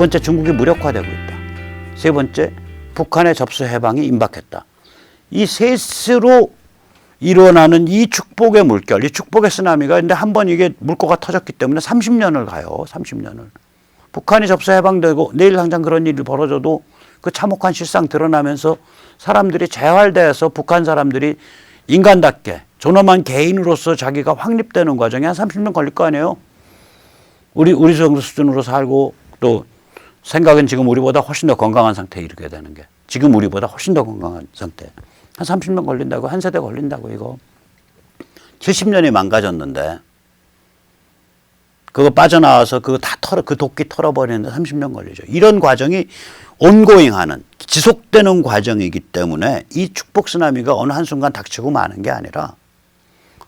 번째, 중국이 무력화되고 있다. 세 번째, 북한의 접수 해방이 임박했다. 이 셋으로 일어나는 이 축복의 물결, 이 축복의 쓰나미가 근데 한번 이게 물꼬가 터졌기 때문에 30년을 가요. 30년을. 북한이 접수 해방되고 내일 당장 그런 일이 벌어져도 그 참혹한 실상 드러나면서 사람들이 재활돼서 북한 사람들이 인간답게 존엄한 개인으로서 자기가 확립되는 과정이 한 30년 걸릴 거 아니에요. 우리 정도 수준으로 살고 또 생각은 지금 우리보다 훨씬 더 건강한 상태에 이르게 되는 게 지금 우리보다 훨씬 더 건강한 상태. 한 30년 걸린다고, 한 세대 걸린다고 이거. 70년이 망가졌는데 그거 빠져나와서 그거 다 그 도끼 털어버리는데 30년 걸리죠. 이런 과정이 온고잉하는 지속되는 과정이기 때문에 이 축복 쓰나미가 어느 한순간 닥치고 마는 게 아니라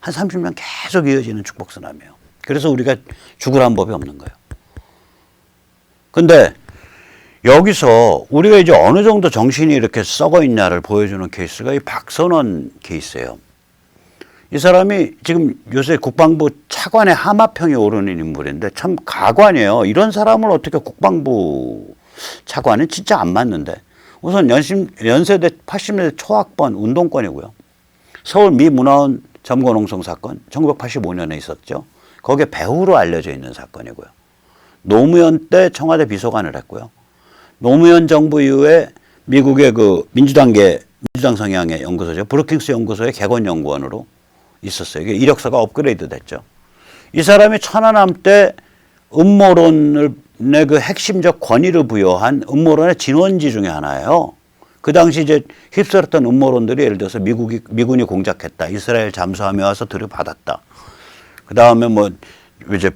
한 30년 계속 이어지는 축복 쓰나미예요. 그래서 우리가 죽으라는 법이 없는 거예요. 근데 여기서 우리가 이제 어느 정도 정신이 이렇게 썩어 있냐를 보여주는 케이스가 이 박선원 케이스예요. 이 사람이 지금 요새 국방부 차관의 하마평이 오르는 인물인데 참 가관이에요. 이런 사람을 어떻게 국방부 차관은 진짜 안 맞는데. 우선 연세대 80년대 초학번 운동권이고요. 서울 미 문화원 점거농성 사건 1985년에 있었죠. 거기에 배후로 알려져 있는 사건이고요. 노무현 때 청와대 비서관을 했고요. 노무현 정부 이후에 미국의 그 민주당 성향의 연구소죠. 브루킹스 연구소의 개건연구원으로 있었어요. 이게 이력서가 업그레이드 됐죠. 이 사람이 천안함 때 음모론의 그 핵심적 권위를 부여한 음모론의 진원지 중에 하나예요. 그 당시 이제 휩쓸었던 음모론들이 예를 들어서 미군이 공작했다. 이스라엘 잠수함이 와서 들여받았다. 그 다음에 뭐 이제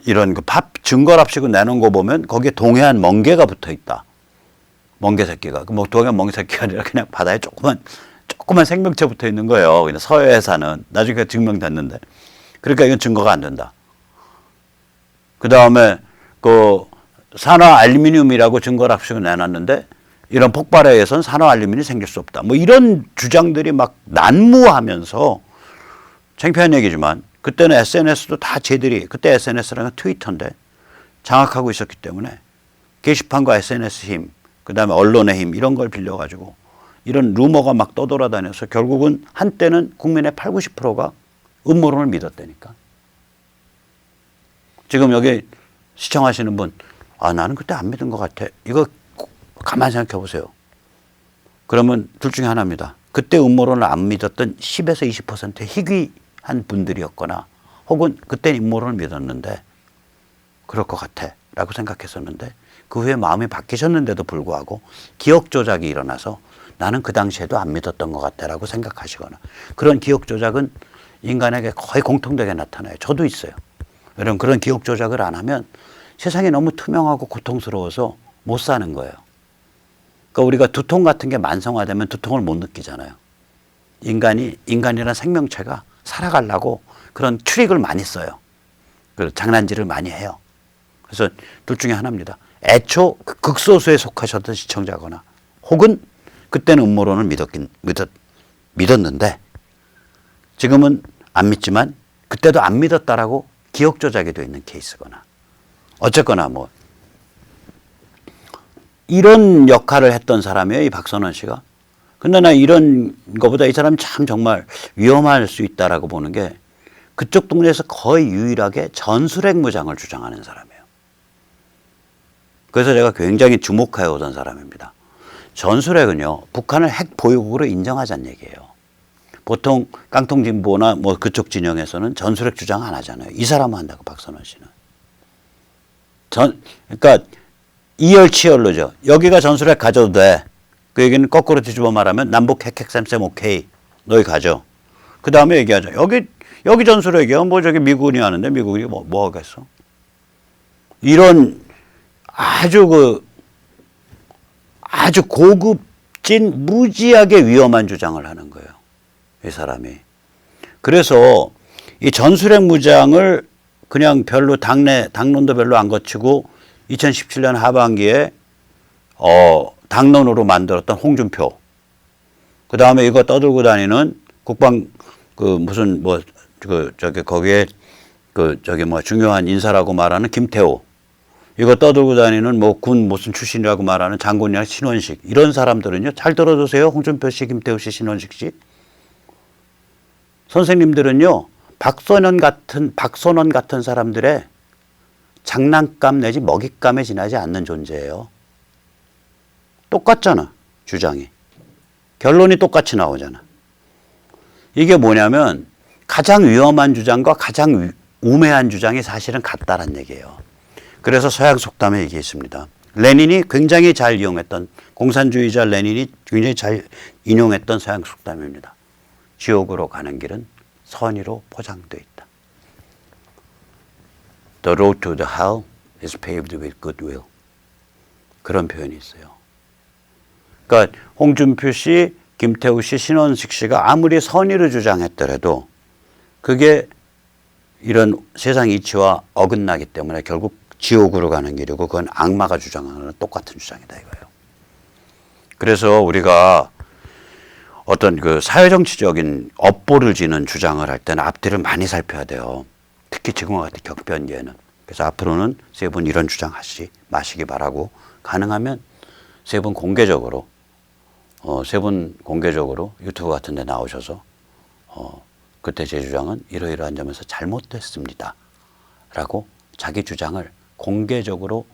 이런 증거랍시고 내놓은 거 보면 거기에 동해안 멍게가 붙어 있다. 멍게 새끼가. 뭐 동해안 멍게 새끼가 아니라 그냥 바다에 조그만 생명체 붙어 있는 거예요. 그냥 서해에 사는. 나중에 증명됐는데. 그러니까 이건 증거가 안 된다. 그 다음에 그 산화 알루미늄이라고 증거랍시고 내놨는데 이런 폭발에 의해서는 산화 알루미늄이 생길 수 없다. 뭐 이런 주장들이 막 난무하면서 창피한 얘기지만 그때는 SNS도 다 그때 SNS라는 건 트위터인데 장악하고 있었기 때문에 게시판과 SNS 힘, 그 다음에 언론의 힘 이런 걸 빌려가지고 이런 루머가 막 떠돌아다녀서 결국은 한때는 국민의 80, 90%가 음모론을 믿었다니까. 지금 여기 시청하시는 분, 나는 그때 안 믿은 것 같아. 이거 가만히 생각해 보세요. 그러면 둘 중에 하나입니다. 그때 음모론을 안 믿었던 10에서 20%의 희귀한 분들이었거나 혹은 그때 음모론을 믿었는데 그럴 것 같아 라고 생각했었는데 그 후에 마음이 바뀌셨는데도 불구하고 기억 조작이 일어나서 나는 그 당시에도 안 믿었던 것 같아 라고 생각하시거나 그런 기억 조작은 인간에게 거의 공통되게 나타나요. 저도 있어요. 여러분 그런 기억 조작을 안 하면 세상이 너무 투명하고 고통스러워서 못 사는 거예요. 그러니까 우리가 두통 같은 게 만성화되면 두통을 못 느끼잖아요. 인간이란 생명체가 살아가려고 그런 트릭을 많이 써요. 장난질을 많이 해요. 그래서 둘 중에 하나입니다. 애초 극소수에 속하셨던 시청자거나 혹은 그때는 음모론을 믿었는데 지금은 안 믿지만 그때도 안 믿었다라고 기억 조작이 되어 있는 케이스거나 어쨌거나 뭐 이런 역할을 했던 사람이에요. 이 박선원 씨가. 근데 나 이런 거보다 이 사람이 참 정말 위험할 수 있다라고 보는 게 그쪽 동네에서 거의 유일하게 전술핵 무장을 주장하는 사람이에요. 그래서 제가 굉장히 주목해 오던 사람입니다. 전술핵은요, 북한을 핵 보유국으로 인정하자는 얘기예요. 보통 깡통진보나 뭐 그쪽 진영에서는 전술핵 주장 안 하잖아요. 이 사람은 한다고, 박선원 씨는. 그러니까 이열치열로죠. 여기가 전술핵 가져도 돼. 그 얘기는 거꾸로 뒤집어 말하면 남북 핵 쌤 오케이. 너희 가져. 그 다음에 얘기하죠. 여기 전술핵이야. 뭐 저기 미군이 하는데 미국이 뭐 하겠어. 이런 아주 고급진 무지하게 위험한 주장을 하는 거예요. 이 사람이. 그래서 이 전술핵 무장을 그냥 별로 당론도 별로 안 거치고 2017년 하반기에 당론으로 만들었던 홍준표. 그 다음에 이거 떠들고 다니는 국방 거기에 중요한 인사라고 말하는 김태호, 이거 떠들고 다니는 군 무슨 출신이라고 말하는 장군이나 신원식, 이런 사람들은요, 잘 들어두세요. 홍준표 씨, 김태호 씨, 신원식 씨. 선생님들은요, 박선원 같은 사람들의 장난감 내지 먹잇감에 지나지 않는 존재예요. 똑같잖아, 주장이. 결론이 똑같이 나오잖아. 이게 뭐냐면 가장 위험한 주장과 가장 우매한 주장이 사실은 같다는 얘기예요. 그래서 서양 속담에 이게 있습니다. 레닌이 굉장히 잘 이용했던, 공산주의자 레닌이 굉장히 잘 인용했던 서양 속담입니다. 지옥으로 가는 길은 선의로 포장되어 있다. The road to the hell is paved with goodwill. 그런 표현이 있어요. 그러니까 홍준표 씨, 김태우 씨, 신원식 씨가 아무리 선의를 주장했더라도 그게 이런 세상 이치와 어긋나기 때문에 결국 지옥으로 가는 길이고, 그건 악마가 주장하는 똑같은 주장이다 이거예요. 그래서 우리가 어떤 사회정치적인 업보를 지는 주장을 할 때는 앞뒤를 많이 살펴야 돼요. 특히 지금과 같은 격변기에는. 그래서 앞으로는 세 분 이런 주장 하시지 마시기 바라고, 가능하면 세 분 공개적으로 유튜브 같은 데 나오셔서 그때 제 주장은 이러이러한 점에서 잘못됐습니다 라고 자기 주장을 공개적으로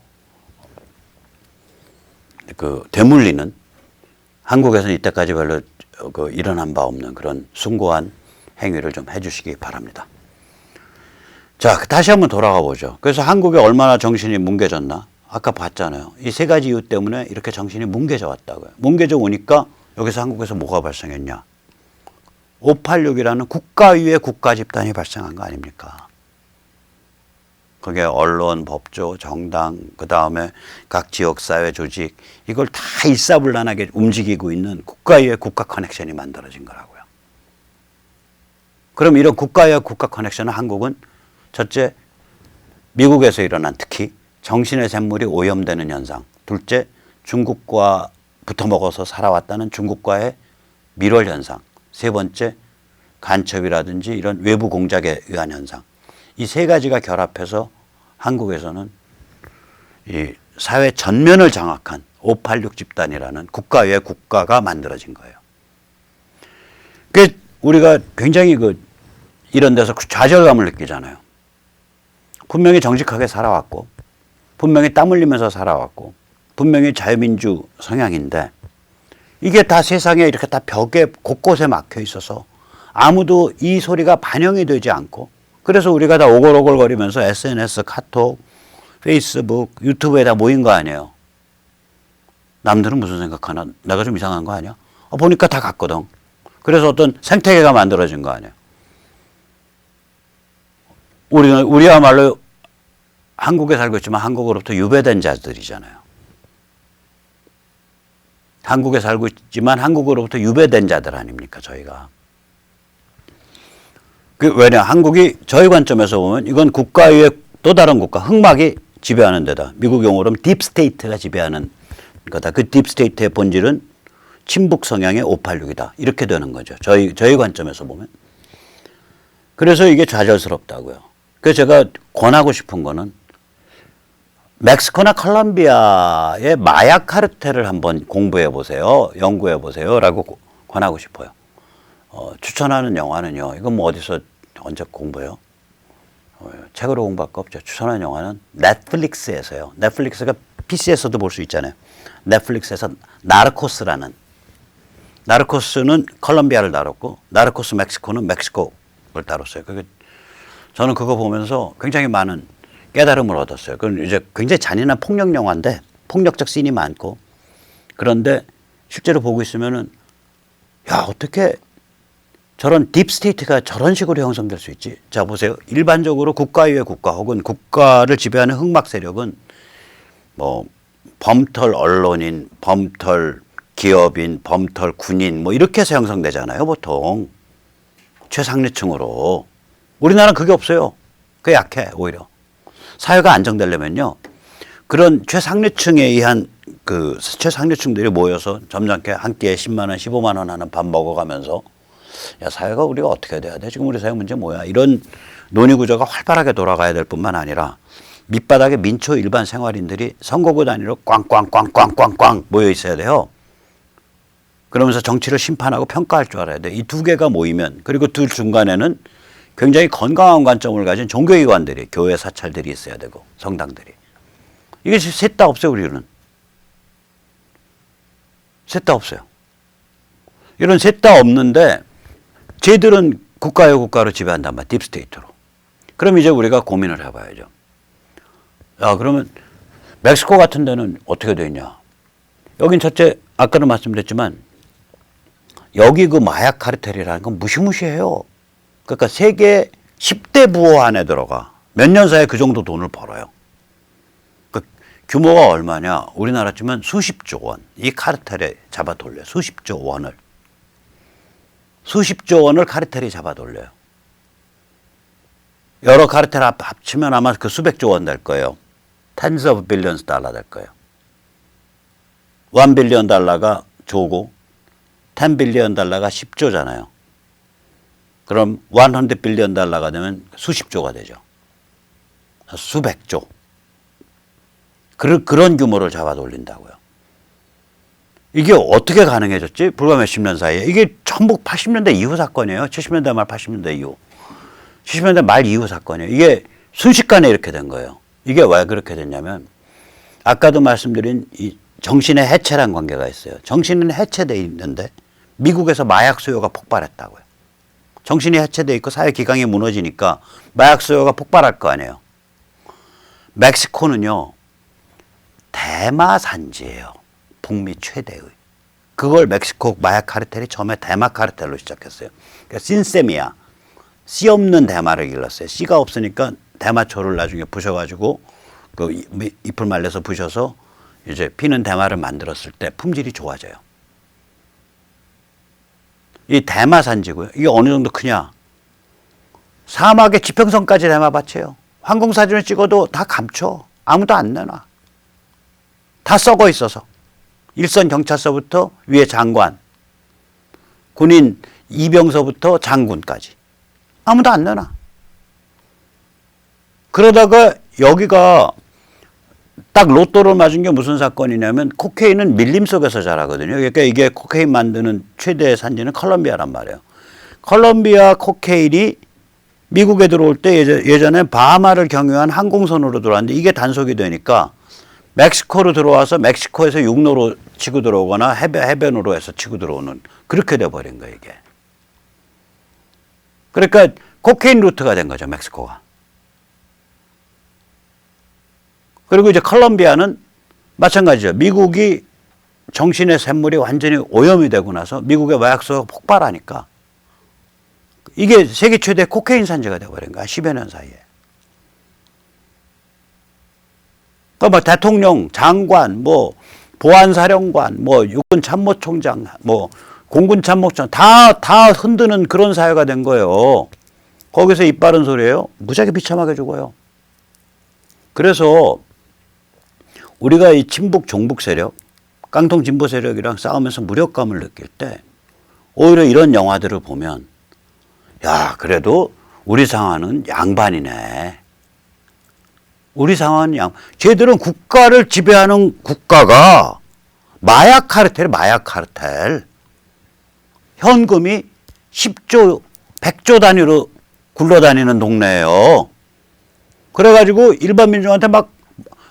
되물리는, 한국에서는 이때까지 별로 일어난 바 없는 그런 숭고한 행위를 좀 해주시기 바랍니다. 자, 다시 한번 돌아가 보죠. 그래서 한국이 얼마나 정신이 뭉개졌나? 아까 봤잖아요. 이 세 가지 이유 때문에 이렇게 정신이 뭉개져 왔다고요. 뭉개져 오니까 여기서 한국에서 뭐가 발생했냐? 586이라는 국가 위의 국가 집단이 발생한 거 아닙니까? 그게 언론, 법조, 정당, 그 다음에 각 지역사회 조직, 이걸 다 일사불란하게 움직이고 있는 국가 위의 국가 커넥션이 만들어진 거라고요. 그럼 이런 국가 위의 국가 커넥션은 한국은 첫째, 미국에서 일어난 특히 정신의 샘물이 오염되는 현상. 둘째, 중국과 붙어먹어서 살아왔다는 중국과의 밀월 현상. 세 번째, 간첩이라든지 이런 외부 공작에 의한 현상. 이 세 가지가 결합해서 한국에서는 이 사회 전면을 장악한 586 집단이라는 국가 외의 국가가 만들어진 거예요. 그 우리가 굉장히 이런 데서 좌절감을 느끼잖아요. 분명히 정직하게 살아왔고, 분명히 땀 흘리면서 살아왔고, 분명히 자유민주 성향인데, 이게 다 세상에 이렇게 다 벽에 곳곳에 막혀 있어서 아무도 이 소리가 반영이 되지 않고, 그래서 우리가 다 오글오글거리면서 SNS, 카톡, 페이스북, 유튜브에 다 모인 거 아니에요. 남들은 무슨 생각하나? 내가 좀 이상한 거 아니야? 보니까 다 같거든. 그래서 어떤 생태계가 만들어진 거 아니에요. 우리야말로 한국에 살고 있지만 한국으로부터 유배된 자들이잖아요. 한국에 살고 있지만 한국으로부터 유배된 자들 아닙니까, 저희가. 왜냐, 한국이 저희 관점에서 보면 이건 국가 위의 또 다른 국가, 흑막이 지배하는 데다. 미국 용어로 딥스테이트가 지배하는 거다. 그 딥스테이트의 본질은 친북 성향의 586이다. 이렇게 되는 거죠. 저희 관점에서 보면. 그래서 이게 좌절스럽다고요. 그래서 제가 권하고 싶은 거는 멕시코나 콜롬비아의 마약 카르텔을 한번 공부해 보세요. 연구해 보세요. 라고 권하고 싶어요. 추천하는 영화는요. 이건 뭐 어디서 언제 공부해요? 책으로 공부할 거 없죠. 추천하는 영화는 넷플릭스에서요. 넷플릭스가 PC에서도 볼 수 있잖아요. 넷플릭스에서 나르코스라는, 나르코스는 콜롬비아를 다뤘고 나르코스 멕시코는 멕시코를 다뤘어요. 저는 그거 보면서 굉장히 많은 깨달음을 얻었어요. 그건 이제 굉장히 잔인한 폭력 영화인데 폭력적 씬이 많고, 그런데 실제로 보고 있으면은 야, 어떻게 저런 딥스테이트가 저런 식으로 형성될 수 있지? 자, 보세요. 일반적으로 국가 위의 국가 혹은 국가를 지배하는 흑막 세력은 뭐 범털 언론인, 범털 기업인, 범털 군인 뭐 이렇게 해서 형성되잖아요, 보통. 최상류층으로. 우리나라는 그게 없어요. 그게 약해, 오히려. 사회가 안정되려면요, 그런 최상류층에 의한 최상류층들이 모여서 점잖게 한 끼에 10만 원, 15만 원 하는 밥 먹어가면서 야, 사회가 우리가 어떻게 돼야 돼? 지금 우리 사회 문제 뭐야? 이런 논의 구조가 활발하게 돌아가야 될 뿐만 아니라 밑바닥에 민초 일반 생활인들이 선거구 단위로 꽝꽝꽝꽝꽝꽝 모여 있어야 돼요. 그러면서 정치를 심판하고 평가할 줄 알아야 돼. 이 두 개가 모이면, 그리고 둘 중간에는 굉장히 건강한 관점을 가진 종교기관들이, 교회 사찰들이 있어야 되고, 성당들이. 이게 셋 다 없어요, 우리는. 셋 다 없어요. 이런 셋 다 없는데 쟤들은 국가로 지배한단 말이야. 딥스테이트로. 그럼 이제 우리가 고민을 해봐야죠. 야, 그러면 멕시코 같은 데는 어떻게 돼 있냐. 여긴 첫째, 아까도 말씀드렸지만 여기 그 마약 카르텔이라는 건 무시무시해요. 그러니까 세계 10대 부호 안에 들어가. 몇 년 사이에 그 정도 돈을 벌어요. 그 규모가 얼마냐. 우리나라 치면 수십조 원. 이 카르텔에 잡아 돌려요. 수십조 원을. 수십조 원을 카르텔이 잡아 돌려요. 여러 카르텔 합치면 아마 그 수백조 원 될 거예요. tens of billions 달러 될 거예요. 1 빌리언 달러가 조고 10 빌리언 달러가 10조잖아요. 그럼 100 빌리언 달러가 되면 수십조가 되죠. 수백조. 그런 규모를 잡아 돌린다고요. 이게 어떻게 가능해졌지? 불과 몇십 년 사이에. 이게 전부 80년대 이후 사건이에요. 70년대 말 80년대 이후. 70년대 말 이후 사건이에요. 이게 순식간에 이렇게 된 거예요. 이게 왜 그렇게 됐냐면 아까도 말씀드린 이 정신의 해체란 관계가 있어요. 정신은 해체되어 있는데 미국에서 마약 수요가 폭발했다고요. 정신이 해체되어 있고 사회 기강이 무너지니까 마약 수요가 폭발할 거 아니에요. 멕시코는요. 대마 산지예요. 북미 최대의. 그걸 멕시코 마약 카르텔이 처음에 대마 카르텔로 시작했어요. 그러니까 신세미아. 씨 없는 대마를 길렀어요. 씨가 없으니까 대마초를 나중에 부셔가지고 그 잎을 말려서 부셔서 이제 피는 대마를 만들었을 때 품질이 좋아져요. 이 대마 산지고요. 이게 어느 정도 크냐. 사막의 지평선까지 대마밭이에요. 항공사진을 찍어도 다 감춰. 아무도 안 내놔. 다 썩어 있어서. 일선 경찰서부터 위에 장관, 군인 이병서부터 장군까지. 아무도 안 내놔. 그러다가 여기가 딱 로또를 맞은 게 무슨 사건이냐면 코케인은 밀림 속에서 자라거든요. 그러니까 이게 코케인 만드는 최대 산지는 콜롬비아란 말이에요. 콜롬비아 코케인이 미국에 들어올 때 예전에 바하마를 경유한 항공선으로 들어왔는데 이게 단속이 되니까 멕시코로 들어와서 멕시코에서 육로로 치고 들어오거나 해변으로 해서 치고 들어오는 그렇게 돼버린 거예요, 이게. 그러니까 코케인 루트가 된 거죠, 멕시코가. 그리고 이제 콜롬비아는 마찬가지죠. 미국이 정신의 샘물이 완전히 오염이 되고 나서 미국의 마약수가 폭발하니까 이게 세계 최대 코케인 산지가 돼버린 거야, 10여 년 사이에. 그러니까 뭐 대통령, 장관, 뭐 보안사령관, 뭐 육군참모총장, 뭐 공군참모총 다 흔드는 그런 사회가 된 거예요. 거기서 입 바른 소리예요. 무지하게 비참하게 죽어요. 그래서 우리가 이 친북 종북 세력, 깡통 진보 세력이랑 싸우면서 무력감을 느낄 때 오히려 이런 영화들을 보면 야, 그래도 우리 상황은 양반이네. 우리 상황은 쟤들은 국가를 지배하는 국가가 마약 카르텔. 현금이 10조, 100조 단위로 굴러다니는 동네예요. 그래가지고 일반 민중한테 막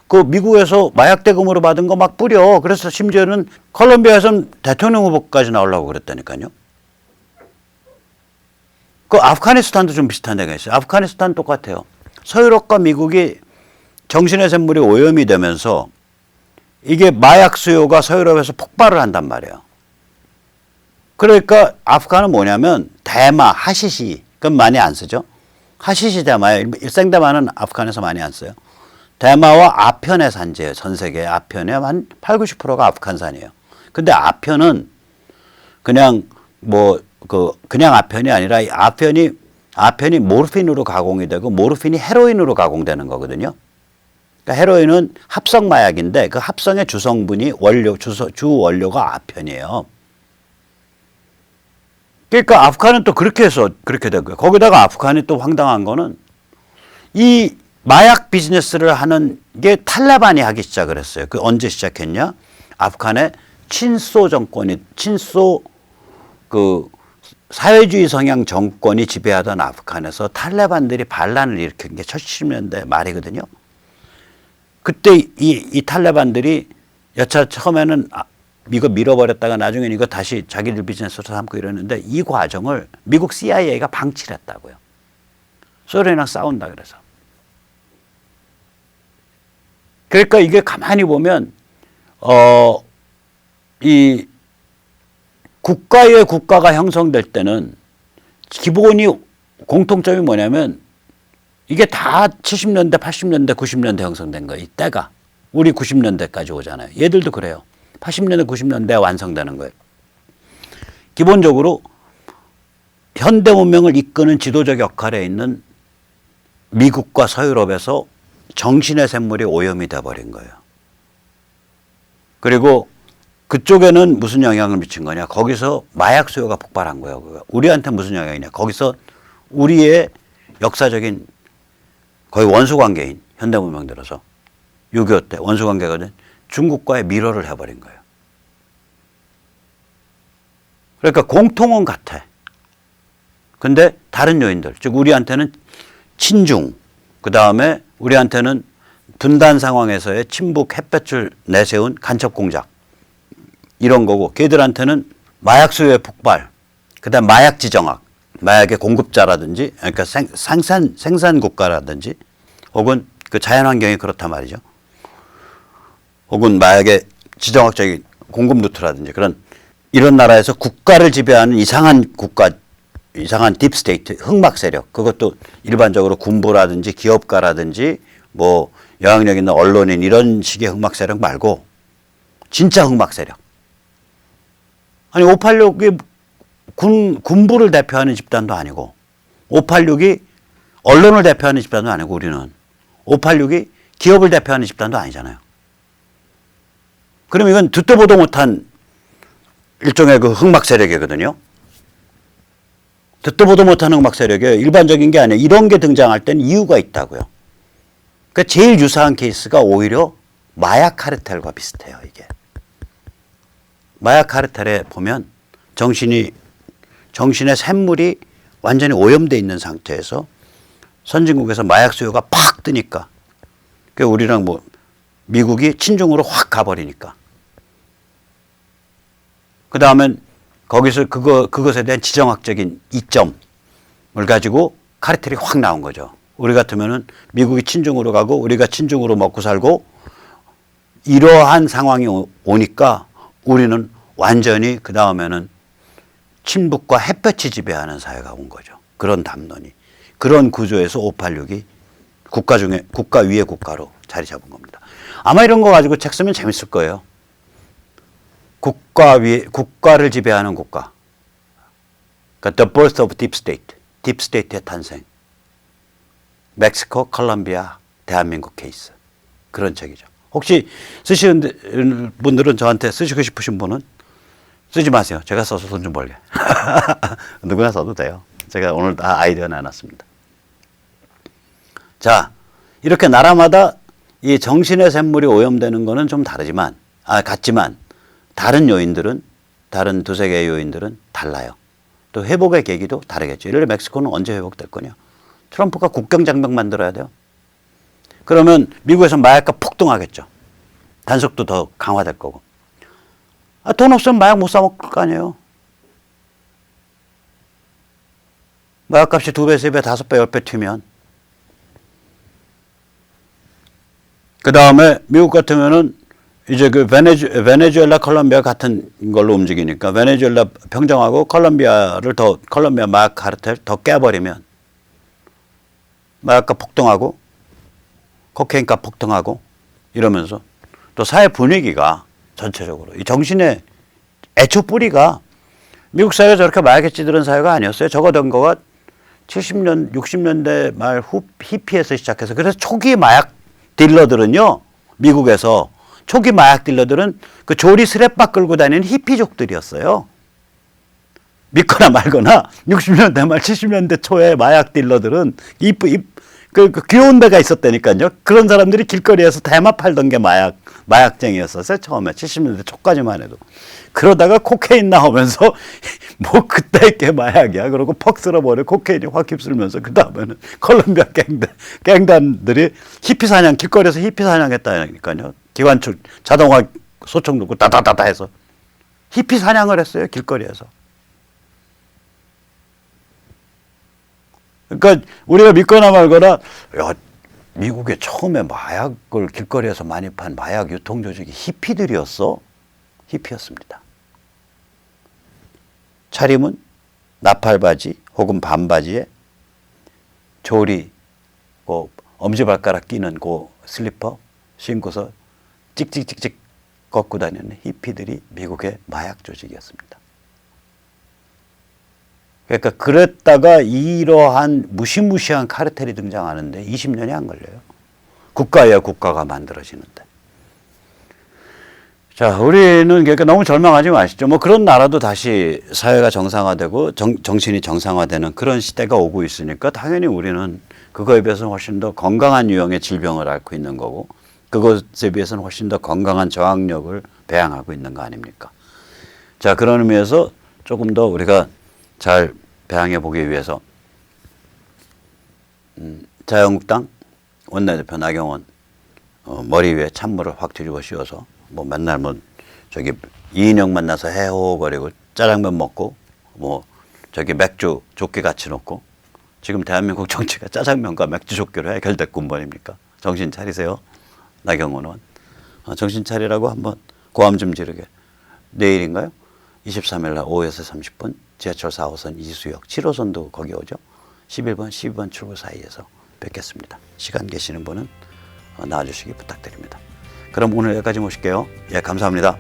그 미국에서 마약 대금으로 받은 거 막 뿌려. 그래서 심지어는 콜롬비아에서는 대통령 후보까지 나오려고 그랬다니까요. 그 아프가니스탄도 좀 비슷한 데가 있어요. 아프가니스탄 똑같아요. 서유럽과 미국이 정신의 샘물이 오염이 되면서 이게 마약 수요가 서유럽에서 폭발을 한단 말이에요. 그러니까 아프간은 뭐냐면 대마, 하시시. 그건 많이 안 쓰죠. 하시시 대마예요. 일생대마는 아프간에서 많이 안 써요. 대마와 아편의 산지예요. 전 세계 아편의 한 8, 90%가 아프간산이에요. 근데 아편은 그냥 그냥 아편이 아니라 이 아편이 모르핀으로 가공이 되고 모르핀이 헤로인으로 가공되는 거거든요. 그러니까 헤로인은 합성 마약인데 그 합성의 주성분이 주 원료가 아편이에요. 그러니까 아프간은 또 그렇게 해서 그렇게 된 거예요. 거기다가 아프간이 또 황당한 거는 이 마약 비즈니스를 하는 게 탈레반이 하기 시작을 했어요. 그 언제 시작했냐? 아프간의 친소 정권이 친소 그 사회주의 성향 정권이 지배하던 아프간에서 탈레반들이 반란을 일으킨 게 70년대 말이거든요. 그때 이 탈레반들이 여차 처음에는 이거 밀어버렸다가 나중에는 이거 다시 자기들 비즈니스로 삼고 이러는데 이 과정을 미국 CIA가 방치를 했다고요. 소련이랑 싸운다 그래서. 그러니까 이게 가만히 보면 이 국가의 국가가 형성될 때는 기본이 공통점이 뭐냐면 이게 다 70년대, 80년대, 90년대 형성된 거예요. 이때가. 우리 90년대까지 오잖아요. 얘들도 그래요. 80년대, 90년대에 완성되는 거예요. 기본적으로 현대 문명을 이끄는 지도적 역할에 있는 미국과 서유럽에서 정신의 샘물이 오염이 돼버린 거예요. 그리고 그쪽에는 무슨 영향을 미친 거냐. 거기서 마약 수요가 폭발한 거예요. 우리한테 무슨 영향이냐. 거기서 우리의 역사적인 거의 원수관계인 현대문명 들어서 6.25 때 원수관계거든. 중국과의 밀어를 해버린 거예요. 그러니까 공통은 같아. 근데 다른 요인들, 즉 우리한테는 친중, 그 다음에 우리한테는 분단 상황에서의 친북 햇볕을 내세운 간첩 공작 이런 거고, 걔들한테는 마약 수요의 폭발, 그 다음 마약 지정학, 마약의 공급자라든지, 그러니까 생산 국가라든지, 혹은 그 자연환경이 그렇단 말이죠. 혹은 마약의 지정학적인 공급 루트라든지 그런 이런 나라에서 국가를 지배하는 이상한 국가, 이상한 딥스테이트, 흑막 세력, 그것도 일반적으로 군부라든지 기업가라든지 뭐 영향력 있는 언론인 이런 식의 흑막 세력 말고 진짜 흑막 세력. 아니 586이 군부를 대표하는 집단도 아니고 586이 언론을 대표하는 집단도 아니고 우리는 586이 기업을 대표하는 집단도 아니잖아요. 그럼 이건 듣도 보도 못한 일종의 그 흑막 세력이거든요. 듣도 보도 못한 흑막 세력이에요. 일반적인 게 아니에요. 이런 게 등장할 땐 이유가 있다고요. 그러니까 제일 유사한 케이스가 오히려 마약 카르텔과 비슷해요. 이게. 마약 카르텔에 보면 정신의 샘물이 완전히 오염되어 있는 상태에서 선진국에서 마약 수요가 팍 뜨니까 우리랑 뭐 미국이 친중으로 확 가버리니까 그 다음엔 거기서 그것에 대한 지정학적인 이점을 가지고 카르텔이 확 나온 거죠. 우리 같으면은 미국이 친중으로 가고 우리가 친중으로 먹고 살고 이러한 상황이 오니까 우리는 완전히 그 다음에는 친북과 햇볕이 지배하는 사회가 온 거죠. 그런 담론이. 그런 구조에서 586이 국가 위의 국가로 자리 잡은 겁니다. 아마 이런 거 가지고 책 쓰면 재밌을 거예요. 국가를 지배하는 국가. 그러니까 The Birth of Deep State. Deep State의 탄생. 멕시코, 콜롬비아, 대한민국 케이스. 그런 책이죠. 혹시 쓰시는 분들은 저한테 쓰시고 싶으신 분은 쓰지 마세요. 제가 써서 돈 좀 벌게. 누구나 써도 돼요. 제가 오늘 다 아이디어 나눴습니다. 자, 이렇게 나라마다 이 정신의 샘물이 오염되는 거는 좀 같지만 다른 요인들은, 다른 두세 개의 요인들은 달라요. 또 회복의 계기도 다르겠죠. 예를 들어 멕시코는 언제 회복될 거냐. 트럼프가 국경장벽 만들어야 돼요. 그러면 미국에서 마약가 폭등하겠죠. 단속도 더 강화될 거고. 돈 없으면 마약 못 사 먹을 거 아니에요. 마약값이 2배, 3배, 5배, 10배 튀면. 그 다음에 미국 같으면은 이제 그 베네수엘라, 콜롬비아 같은 걸로 움직이니까 베네수엘라 평정하고 콜롬비아 마약 카르텔 더 깨버리면 마약값 폭등하고 코케인값 폭등하고 이러면서 또 사회 분위기가 전체적으로 이 정신의 애초 뿌리가 미국 사회가 저렇게 마약에 찌들은 사회가 아니었어요. 적어둔 거가 70년, 60년대 말 히피에서 시작해서 그래서 초기 마약 딜러들은요. 미국에서 초기 마약 딜러들은 그 조리 스랩바 끌고 다니는 히피족들이었어요. 믿거나 말거나 60년대 말 70년대 초에 마약 딜러들은 그 귀여운 데가 있었다니까요. 그런 사람들이 길거리에서 대마 팔던 게 마약쟁이였었어요. 처음에 70년대 초까지만 해도. 그러다가 코케인 나오면서 뭐 그때 게 마약이야. 그러고 퍽 쓸어버려. 코케인이 확 휩쓸면서 그 다음에는 콜롬비아 갱단들이 히피 사냥, 길거리에서 히피 사냥했다니까요. 기관총 자동화 소총 놓고 다다다다 해서 히피 사냥을 했어요. 길거리에서. 그러니까 우리가 믿거나 말거나 야, 미국에 처음에 마약을 길거리에서 많이 판 마약 유통 조직이 히피들이었어? 히피였습니다. 차림은 나팔바지 혹은 반바지에 조리, 엄지발가락 끼는 그 슬리퍼 신고서 찍찍찍찍 걷고 다니는 히피들이 미국의 마약 조직이었습니다. 그러니까 그랬다가 이러한 무시무시한 카르텔이 등장하는데 20년이 안 걸려요. 국가예요. 국가가 만들어지는데. 자, 우리는 그러니까 너무 절망하지 마시죠. 뭐 그런 나라도 다시 사회가 정상화되고 정신이 정상화되는 그런 시대가 오고 있으니까 당연히 우리는 그거에 비해서는 훨씬 더 건강한 유형의 질병을 앓고 있는 거고 그것에 비해서는 훨씬 더 건강한 저항력을 배양하고 있는 거 아닙니까? 자, 그런 의미에서 조금 더 우리가 잘 배양해 보기 위해서 자유한국당 원내대표 나경원 머리 위에 찬물을 확 뒤집어 씌워서 뭐 맨날 뭐 저기 이인영 만나서 해호거리고 짜장면 먹고 뭐 저기 맥주 조끼 같이 놓고 지금 대한민국 정치가 짜장면과 맥주 조끼로 해결됐고 뭔입니까? 정신 차리세요. 나경원 의원. 정신 차리라고 한번 고함 좀 지르게. 내일인가요? 23일 날 오후에서 30분 지하철 4호선 이수역 7호선도 거기 오죠. 11번, 12번 출구 사이에서 뵙겠습니다. 시간 계시는 분은 나와주시기 부탁드립니다. 그럼 오늘 여기까지 모실게요. 예, 감사합니다.